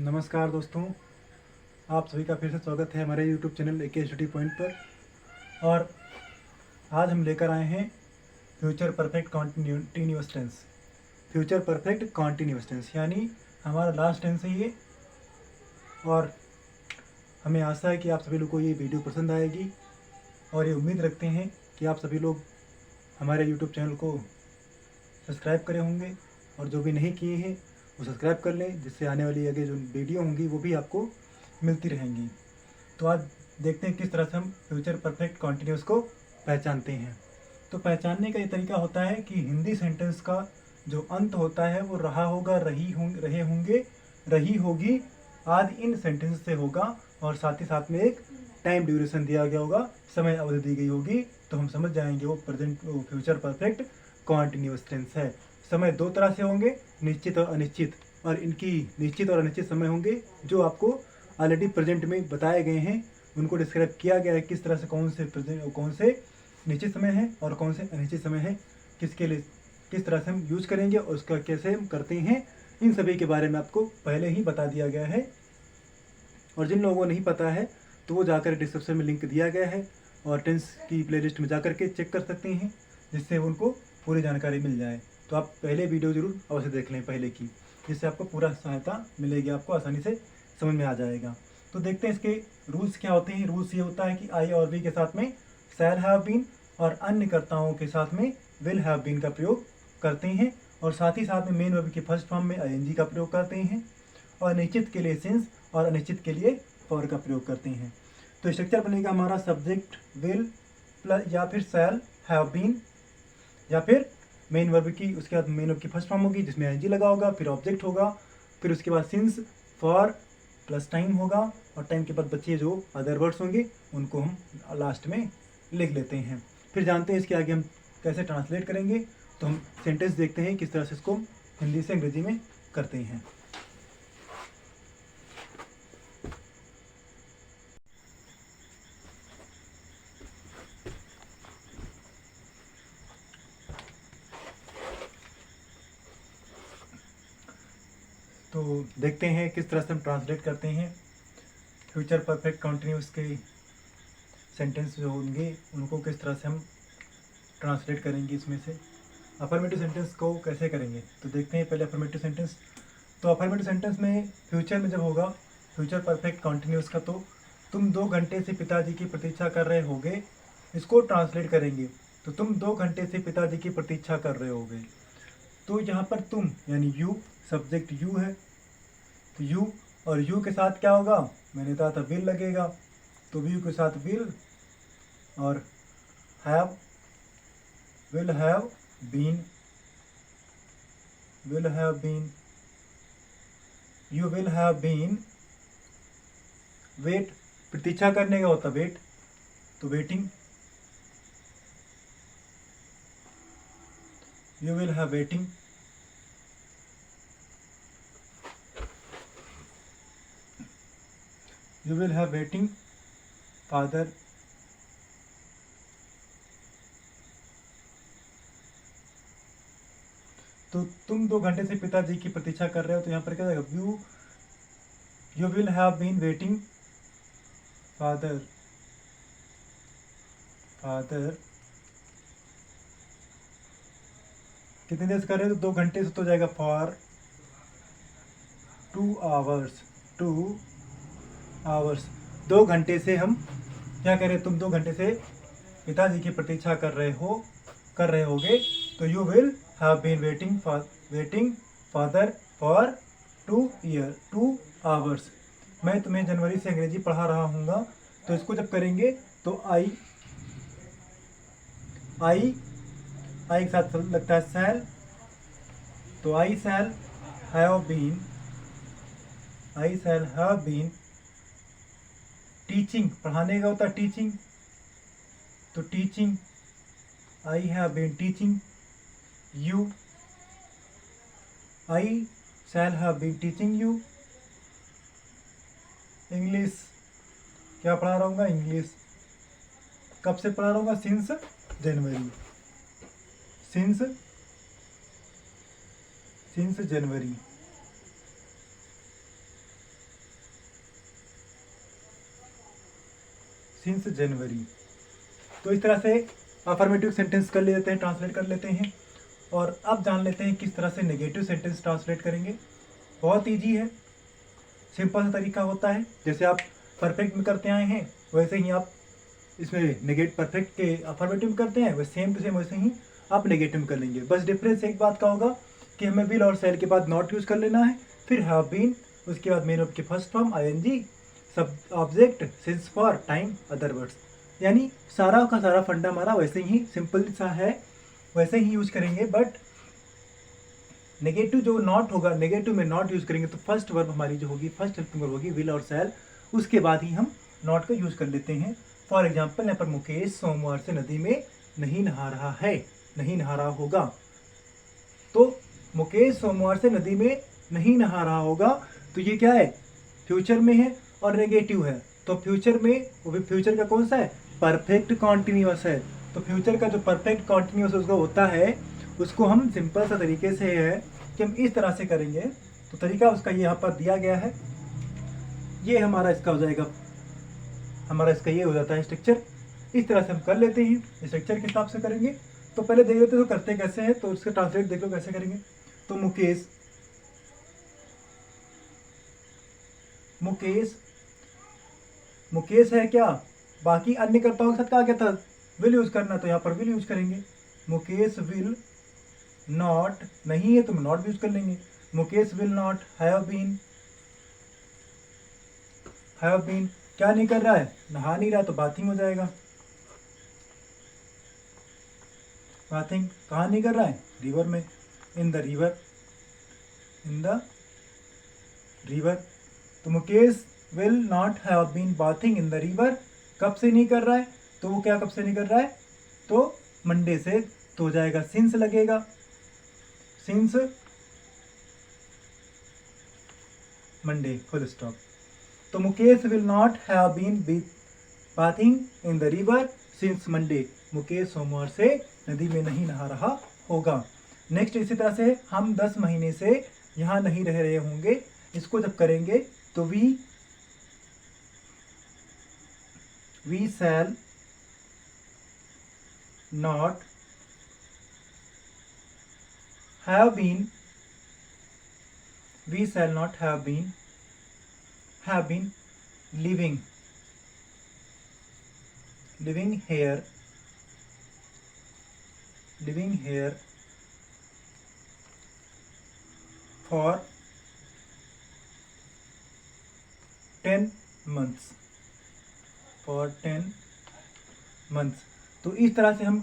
नमस्कार दोस्तों, आप सभी का फिर से स्वागत है हमारे YouTube channel AK study point पर। और आज हम लेकर आए हैं future perfect continuous tense. Future perfect continuous tense यानी हमारा लास्ट टेंस है ये। और हमें आशा है कि आप सभी लोग को ये वीडियो पसंद आएगी और ये उम्मीद रखते हैं कि आप सभी लोग हमारे YouTube चैनल को सब्सक्राइब करे होंगे, और जो भी नहीं किए हैं वो सब्सक्राइब कर लें, जिससे आने वाली आगे जो वीडियो होंगी वो भी आपको मिलती रहेंगी। तो आज देखते हैं किस तरह से हम फ्यूचर परफेक्ट कॉन्टिन्यूअस को पहचानते हैं। तो पहचानने का ये तरीका होता है कि हिंदी सेंटेंस का जो अंत होता है वो रहा होगा, रहे होंगे, रही होगी आदि इन सेंटेंस से होगा, और साथ ही साथ में एक टाइम ड्यूरेशन दिया गया होगा, समय अवधि दी गई होगी, तो हम समझ जाएंगे वो फ्यूचर परफेक्ट कॉन्टिन्यूअस टेंस है। समय दो तरह से होंगे, निश्चित और अनिश्चित, और इनकी निश्चित और अनिश्चित समय होंगे जो आपको ऑलरेडी प्रेजेंट में बताए गए हैं। उनको डिस्क्राइब किया गया है किस तरह से कौन से निश्चित समय है और कौन से अनिश्चित समय है, किसके लिए किस तरह से हम यूज करेंगे और उसका कैसे हम करते हैं, इन सभी के बारे में आपको पहले ही बता दिया गया है। और जिन लोगों को नहीं पता है तो वो जाकर डिस्क्रिप्शन में लिंक दिया गया है और टेंस की प्लेलिस्ट में जाकर के चेक कर सकते हैं, जिससे उनको पूरी जानकारी मिल जाए। तो आप पहले वीडियो जरूर अवश्य देख लें पहले की, जिससे आपको पूरा सहायता मिलेगी, आपको आसानी से समझ में आ जाएगा। तो देखते हैं इसके रूल्स क्या होते हैं। रूल्स ये होता है कि आई और वी के साथ में शैल हैव बीन और अन्य कर्ताओं के साथ में विल हैव बीन का प्रयोग करते हैं, और साथ ही साथ में मेन वर्ब की फर्स्ट फॉर्म में आईएनजी का प्रयोग करते हैं, और निश्चित के लिए सिंस और अनिश्चित के लिए फॉर का प्रयोग करते हैं। तो स्ट्रक्चर बनेगा हमारा सब्जेक्ट विल प्लस या फिर शैल हैव बीन, या फिर मेन वर्ब की उसके बाद मेन वर्ब की फर्स्ट फॉर्म होगी जिसमें आईएनजी लगा होगा, फिर ऑब्जेक्ट होगा, फिर उसके बाद सिंस, फॉर प्लस टाइम होगा, और टाइम के बाद बच्चे जो अदर वर्ड्स होंगे उनको हम लास्ट में लिख लेते हैं। फिर जानते हैं इसके आगे हम कैसे ट्रांसलेट करेंगे। तो हम सेंटेंस देखते हैं किस तरह से इसको हिंदी से अंग्रेजी में करते हैं। तो देखते हैं किस तरह से हम ट्रांसलेट करते हैं। फ्यूचर परफेक्ट कंटिन्यूअस के सेंटेंस जो होंगे उनको किस तरह से हम ट्रांसलेट करेंगे। इसमें से अफर्मेटिव सेंटेंस को कैसे करेंगे, तो देखते हैं पहले अफर्मेटिव सेंटेंस। तो अफर्मेटिव सेंटेंस में फ्यूचर में जब होगा फ्यूचर परफेक्ट कंटिन्यूअस का, तो तुम 2 घंटे से पिताजी की प्रतीक्षा कर रहे होगे, इसको ट्रांसलेट करेंगे। तो तुम 2 घंटे से पिताजी की प्रतीक्षा कर रहे होगे। तो यहाँ पर तुम यानी यू, सब्जेक्ट यू है, तो यू और यू के साथ क्या होगा, मैंने कहा था विल लगेगा, तो यू के साथ विल, और have, will have been, will have been, you will have been, wait, प्रतीक्षा करने का होता वेट, तो waiting, you will have waiting, you will have waiting father, तो तुम 2 घंटे से पिताजी की प्रतीक्षा कर रहे हो, तो यहाँ पर क्या जाएगा, you will have been waiting father, father कितनी देर से कर रहे हो, तो 2 घंटे से, तो जाएगा फॉर 2 आवर्स, 2 आवर्स। 2 घंटे से हम क्या करें, तुम 2 घंटे से पिताजी की प्रतीक्षा कर रहे होगे, तो you will have been waiting father for 2 hours. मैं तुम्हें जनवरी से अंग्रेजी पढ़ा रहा हूँगा, तो इसको जब करेंगे तो आई के साथ लगता है शैल, तो I shall have been teaching, पढ़ाने का होता है टीचिंग, तो teaching, I have been teaching you, I shall have been teaching you English. क्या पढ़ा रहा हूँ, इंग्लिश। कब से पढ़ा रहा हूँ, since January, since January. Since January. तो इस तरह से अफर्मेटिव सेंटेंस कर लेते हैं, ट्रांसलेट कर लेते हैं। और अब जान लेते हैं किस तरह से नेगेटिव सेंटेंस ट्रांसलेट करेंगे। बहुत ईजी है, सिंपल सा तरीका होता है। जैसे आप परफेक्ट में करते आए हैं वैसे ही आप इसमें नेगेटिव परफेक्ट के अफर्मेटिव में करते हैं, वैसे सेम टू सेम वैसे ही आप नेगेटिव में कर लेंगे। बस डिफरेंस एक बात का होगा कि हमें विल और सेल के बाद नॉट यूज़ कर लेना है, फिर हैव बीन, उसके बाद मेन वर्ब की फर्स्ट फॉर्म आईएनजी, सब object, since, for, time, other words. यानी सारा का सारा फंडा हमारा वैसे ही सिंपल सा है, वैसे ही यूज करेंगे। बट नेगेटिव जो नॉट होगा, नेगेटिव में नॉट यूज करेंगे तो फर्स्ट वर्ब हमारी जो होगी, फर्स्ट हेल्पिंग वर्ब होगी विल और सेल, उसके बाद ही हम नॉट का यूज कर लेते हैं। फॉर एग्जाम्पल यहाँ पर मुकेश सोमवार से नदी में नहीं नहा रहा है, नहीं नहा रहा होगा। तो मुकेश सोमवार से नदी में नहीं नहा रहा होगा, तो ये क्या है, फ्यूचर में है और नेगेटिव है। तो फ्यूचर में, वो भी फ्यूचर का कौन सा है, परफेक्ट कॉन्टिन्यूअस है। तो फ्यूचर का जो परफेक्ट कॉन्टिन्यूअस उसका होता है, उसको हम सिंपल सा तरीके से है कि हम इस तरह से करेंगे। तो तरीका उसका ये यहाँ पर दिया गया है, ये हमारा इसका हो जाएगा, हमारा इसका ये हो जाता है स्ट्रक्चर। इस तरह से हम कर लेते हैं, स्ट्रक्चर के हिसाब से करेंगे। तो पहले देख लेते हैं तो करते कैसे हैं, तो उसका ट्रांसलेट देख लो कैसे करेंगे। तो मुकेश, मुकेश, मुकेश है क्या, बाकी अन्य कर्ताओं के साथ क्या था, विल यूज करना, तो यहाँ पर विल यूज करेंगे। मुकेश विल नॉट, नहीं है तो नॉट यूज कर लेंगे। Mukesh will not have been, have been क्या नहीं कर रहा है, नहा नहीं रहा, तो बाथिंग हो जाएगा। बाथिंग कहाँ नहीं कर रहा है, रिवर में, in the river, in the river. तो Mukesh will not have been bathing in the river, कब से नहीं कर रहा है, तो वो क्या कब से नहीं कर रहा है, तो मंडे से। तो हो जाएगा सिंस लगेगा, सिंस मंडे, फुल स्टॉप। तो Mukesh will not have been bathing in the river since Monday, Mukesh सोमवार से नदी में नहीं नहा रहा होगा। नेक्स्ट इसी तरह से हम 10 महीने से यहाँ नहीं रह रहे होंगे, इसको जब करेंगे तो we shall not have been, we shall not have been living here for 10 months, for 10 months। तो इस तरह से हम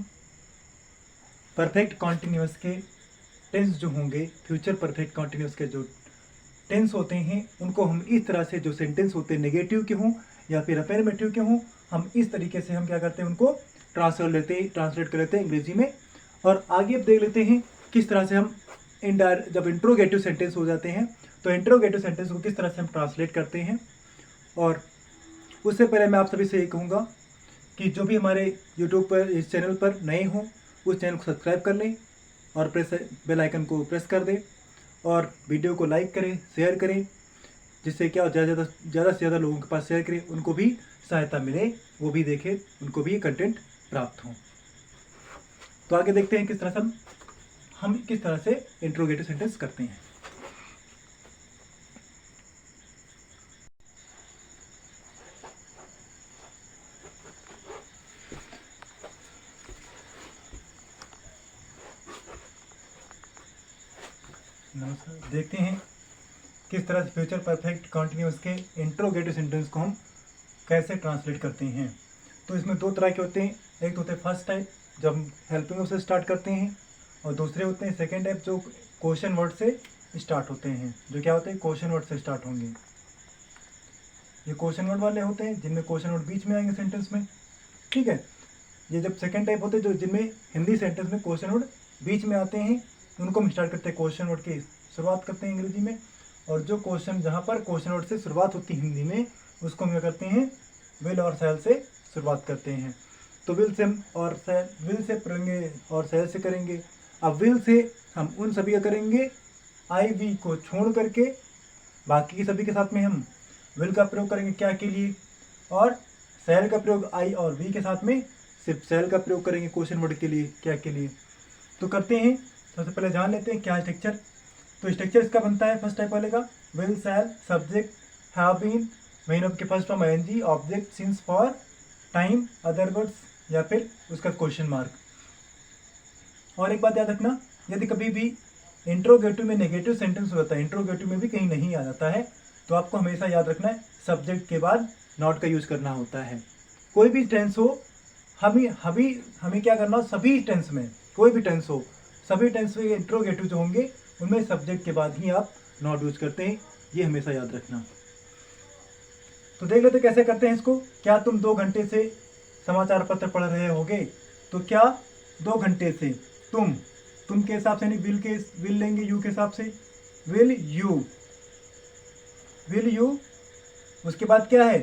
परफेक्ट कॉन्टिन्यूअस के टेंस जो होंगे, फ्यूचर परफेक्ट कॉन्टिन्यूअस के जो टेंस होते हैं, उनको हम इस तरह से, जो सेंटेंस होते हैं नेगेटिव के हों या फिर अफर्मेटिव के हों, हम इस तरीके से हम क्या करते हैं, उनको ट्रांसलेट कर लेते हैं अंग्रेजी में। और आगे अब देख लेते हैं किस तरह से हम जब इंट्रोगेटिव सेंटेंस हो जाते हैं तो इंट्रोगेटिव सेंटेंस को किस तरह से हम ट्रांसलेट करते हैं। और उससे पहले मैं आप सभी से ये कहूँगा कि जो भी हमारे यूट्यूब पर, इस चैनल पर नए हों, उस चैनल को सब्सक्राइब कर लें और बेल आइकन को प्रेस कर दें और वीडियो को लाइक करें, शेयर करें, जिससे क्या ज़्यादा से ज़्यादा लोगों के पास शेयर करें, उनको भी सहायता मिले, वो भी देखें, उनको भी कंटेंट प्राप्त हो। तो आगे देखते हैं किस तरह से हम किस तरह से इंट्रोगेटिव सेंटेंस करते हैं। नमस्कार, देखते हैं किस तरह से फ्यूचर परफेक्ट कॉन्टिन्यूअस के इंट्रोगेटिव सेंटेंस को हम कैसे ट्रांसलेट करते हैं। तो इसमें दो तरह के होते हैं, एक तो होते हैं फर्स्ट टाइप जब हम हेल्पिंग वर्ब से स्टार्ट करते हैं, और दूसरे होते हैं सेकेंड टाइप जो क्वेश्चन वर्ड से स्टार्ट होते हैं, जो क्या होते हैं, क्वेश्चन वर्ड से स्टार्ट होंगे। ये क्वेश्चन वर्ड वाले होते हैं जिनमें क्वेश्चन वर्ड बीच में आएंगे सेंटेंस में, ठीक है। ये जब सेकेंड टाइप होते हैं जो जिनमें हिंदी सेंटेंस में क्वेश्चन वर्ड बीच में आते हैं, उनको हम स्टार्ट करते हैं क्वेश्चन वर्ड की शुरुआत करते हैं अंग्रेजी में। और जो क्वेश्चन जहाँ पर क्वेश्चन वर्ड से शुरुआत होती है हिंदी में, उसको हम क्या करते हैं, विल और शैल से शुरुआत करते हैं। तो विल से और विल से करेंगे और शैल से करेंगे। अब विल से हम उन सभी का करेंगे आई वी को छोड़ करके, बाकी के सभी के साथ में हम विल का प्रयोग करेंगे क्या के लिए, और सेल का प्रयोग आई और वी के साथ में सिर्फ सेल का प्रयोग करेंगे क्वेश्चन वर्ड के लिए, क्या के लिए। तो करते हैं, सबसे पहले जान लेते हैं क्या स्ट्रक्चर। तो स्ट्रक्चर इसका बनता है फर्स्ट टाइप वाले का, will shall subject have been main of के first form ING object since for time other words या फिर उसका क्वेश्चन मार्क। और एक बात याद रखना, यदि कभी भी इंट्रोगेटिव में नेगेटिव सेंटेंस होता है, इंट्रोगेटिव में भी कहीं नहीं आ जाता है, तो आपको हमेशा याद रखना है सब्जेक्ट के बाद नॉट का यूज करना होता है। कोई भी टेंस हो, हमें क्या करना हो, सभी टेंस में, कोई भी टेंस हो, सभी टेंस में इंट्रोगेटिव जो होंगे उनमें सब्जेक्ट के बाद ही आप नॉट यूज करते हैं, ये हमेशा याद रखना। तो देख लेते कैसे करते हैं इसको। क्या तुम 2 घंटे से समाचार पत्र पढ़ रहे होगे? तो क्या 2 घंटे से, तुम के हिसाब से नहीं, विल लेंगे यू के हिसाब से, विल यू। उसके बाद क्या है,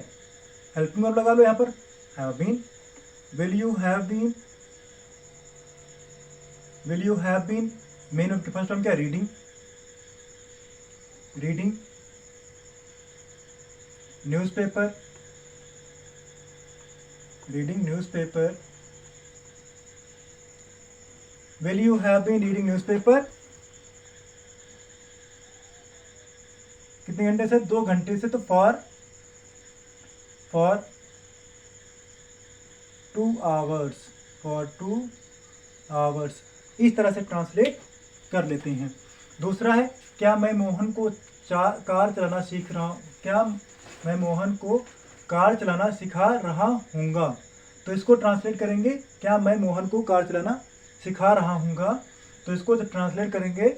हेल्पिंग वर्ब लगा लो यहाँ पर, have been, will you have been, main of के फर्स्ट फॉर्म क्या, reading, newspaper, will you have been reading newspaper. कितने घंटे से, 2 घंटे से, तो फॉर 2 आवर्स, इस तरह से ट्रांसलेट कर लेते हैं। दूसरा है, क्या मैं मोहन को कार चलाना सीख रहा हूँ, क्या मैं मोहन को कार चलाना सिखा रहा हूँगा। तो इसको ट्रांसलेट करेंगे, क्या मैं मोहन को कार चलाना सिखा रहा हूँगा। तो इसको जब ट्रांसलेट करेंगे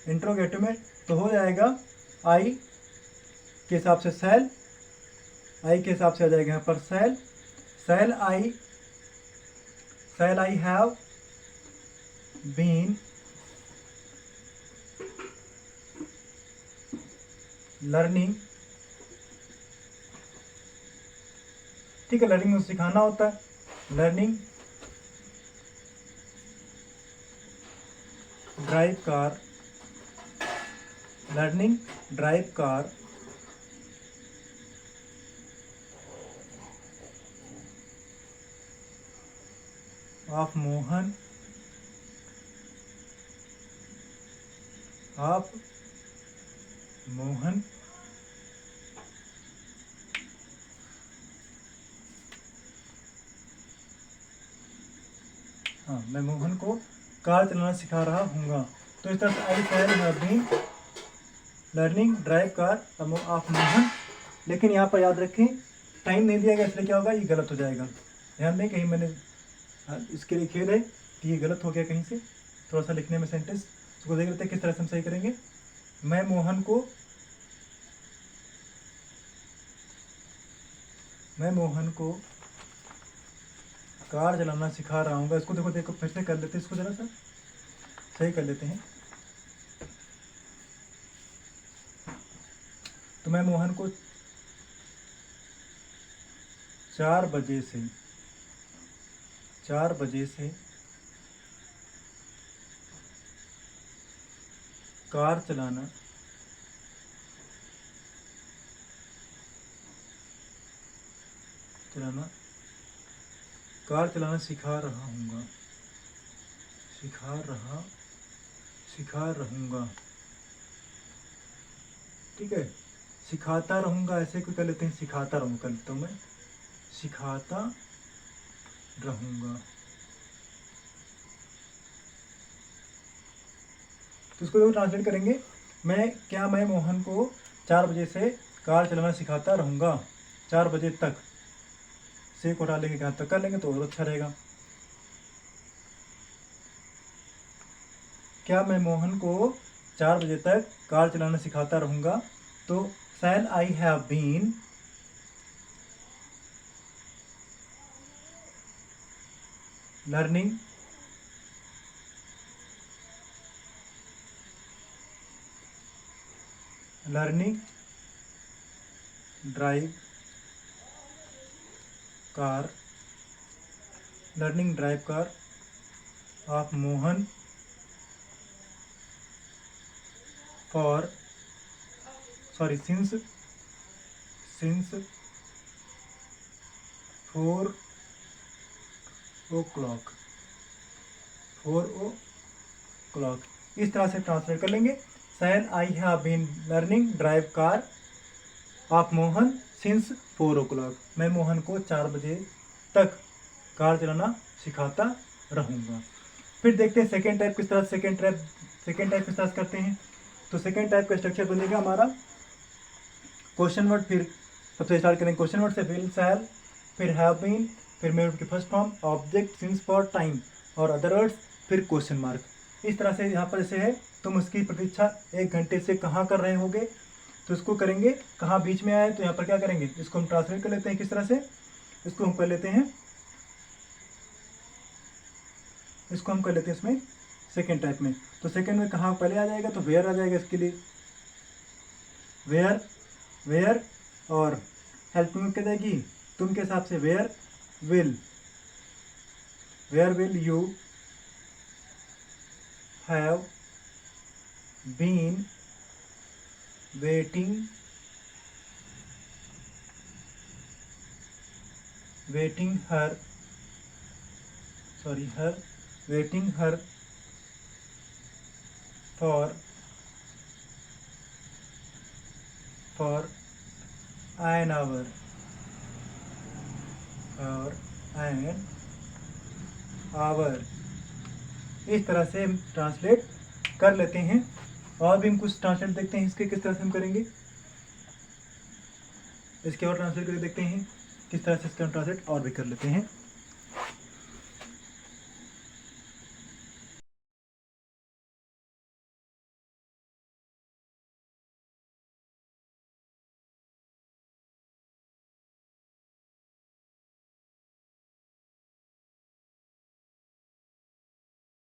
इंट्रोगेटिव में तो हो जाएगा आई के हिसाब से सेल, आई के हिसाब से आ जाएगा यहाँ पर shall I have been learning. ठीक है, लर्निंग में सिखाना होता है, learning drive car of Mohan हाँ, मैं मोहन को कार चलाना सिखा रहा हूँगा। तो इस तरह से I shall have been learning drive car of Mohan. लेकिन यहाँ पर याद रखें टाइम नहीं दिया गया, इसलिए क्या होगा, ये गलत हो जाएगा। ध्यान दें, कहीं मैंने इसके लिए खेद है कि ये गलत हो गया कहीं से, थोड़ा सा लिखने में सेंटेंस। इसको देख लेते हैं किस तरह से हम सही करेंगे। मैं मोहन को कार चलाना सिखा रहा हूँ। इसको देखो फिर से कर लेते हैं, इसको जरा सा सही कर लेते हैं। तो मैं मोहन को 4 बजे से कार चलाना सिखा रहूँगा। ठीक है, सिखाता रहूँगा ऐसे कोई कर लेते हैं, सिखाता रहूँगा कर लेता हूँ मैं, सिखाता रहूँगा। तो इसको जो ट्रांसलेट करेंगे, मैं मोहन को 4 बजे से कार चलाना सिखाता रहूँगा। 4 बजे तक से को उठा लेंगे, कहाँ तक कर लेंगे तो और अच्छा रहेगा। क्या मैं मोहन को 4 बजे तक कार चलाना सिखाता रहूँगा। तो shall I have been learning drive car of Mohan since 4 o'clock, 4 o'clock, इस तरह से ट्रांसलेट कर लेंगे। सैन I have been learning drive car of Mohan since 4 o'clock, मैं मोहन को 4 बजे तक कार चलाना सिखाता रहूँगा। फिर देखते हैं सेकेंड टाइप किस तरह सेकेंड टाइप किस तरह से करते हैं। तो सेकेंड टाइप का स्ट्रक्चर बनेगा हमारा क्वेश्चन वर्ड, फिर सबसे स्टार्ट करेंगे क्वेश्चन वर्ड से, विल, शैल, फिर हैव बीन, फिर मेड की first form, object, since, for, time और अदर वर्ड्स, फिर क्वेश्चन मार्क। इस तरह से यहाँ पर जैसे है तुम उसकी प्रतीक्षा 1 घंटे से कहाँ कर रहे होगे, तो इसको करेंगे कहाँ बीच में आए, तो यहाँ पर क्या करेंगे, इसको हम ट्रांसलेट कर लेते हैं किस तरह से, इसको हम कर लेते हैं इसमें सेकेंड टाइप में। तो सेकेंड में कहाँ पहले आ जाएगा, तो वेयर आ जाएगा इसके लिए, वेयर और हेल्पिंग क्या जाएगी तुम के हिसाब से, where will you have been waiting her for an hour, इस तरह से हम ट्रांसलेट कर लेते हैं। और भी हम कुछ ट्रांसलेट देखते हैं इसके किस तरह से हम करेंगे, इसके और ट्रांसलेट करके देखते हैं किस तरह से इसका ट्रांसलेट और भी कर लेते हैं।